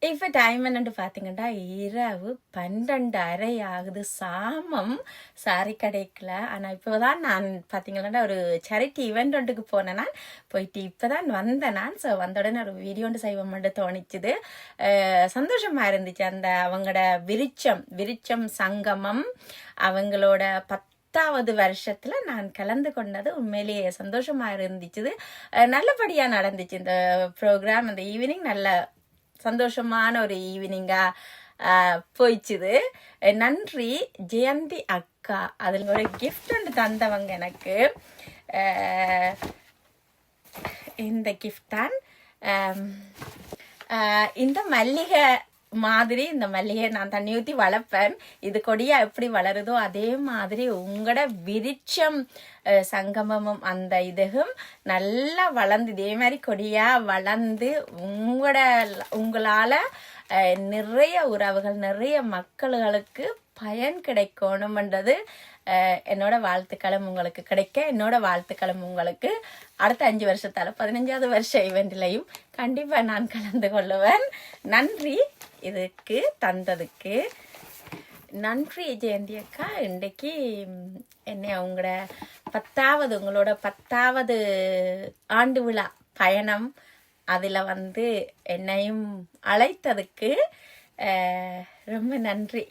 இப்போ டைம் என்னன்னு பார்த்தீங்கன்னா இரவு 12:30 ஆகுது. சாமம் சாரி கிடைக்கல. ஆனால் இப்போ தான் நான் பார்த்தீங்கன்னா ஒரு சேரிட்டி ஈவெண்ட் ஒன்றுக்கு போனேன். நான் போயிட்டு இப்போ தான் வந்தேன். நான் ஸோ வந்த உடனே ஒரு வீடியோ ஒன்று செய்வோம் மட்டும் தோணிச்சுது. சந்தோஷமாக இருந்துச்சு. அந்த அவங்களோட விருச்சம் சங்கமம் அவங்களோட 10வது வருஷத்துல நான் கலந்து கொண்டது உண்மையிலேயே சந்தோஷமா இருந்துச்சு. நல்லபடியா நடந்துச்சு இந்த ப்ரோக்ராம். அந்த ஈவினிங் நல்ல சந்தோஷமான ஒரு ஈவினிங்கா போயிச்சுது. நன்றி ஜெயந்தி அக்கா. அதில் ஒரு கிஃப்ட் ஒன்று தந்தவங்க எனக்கு. இந்த கிஃப்ட் தான் இந்த மல்லிகை மாதிரி. இந்த மல்லிகை நான் தண்ணி ஊற்றி வளர்ப்பேன். இது கொடியா எப்படி வளருதோ அதே மாதிரி உங்களோட விருட்சம் சங்கமமும் அந்த இதுவும் நல்லா வளர்ந்து இதே மாதிரி கொடியா வளர்ந்து உங்களால நிறைய உறவுகள் நிறைய மக்களுக்கு பயன் கிடைக்கணும்ன்றது என்னோட வாழ்த்துக்களும் உங்களுக்கு கிடைக்க. என்னோட வாழ்த்துக்களும் உங்களுக்கு அடுத்த 5 வருஷத்தால 15வது வருஷ ஈவெண்ட்லையும் கண்டிப்பா நான் கலந்து கொள்ளுவேன். நன்றி இதுக்கு தந்ததுக்கு. நன்றி ஜெயந்தி அக்கா. இன்றைக்கு என்ன உங்களோட 10வது ஆண்டு விழா பயணம் அதில் என்னையும் அழைத்ததுக்கு ரொம்ப நன்றி.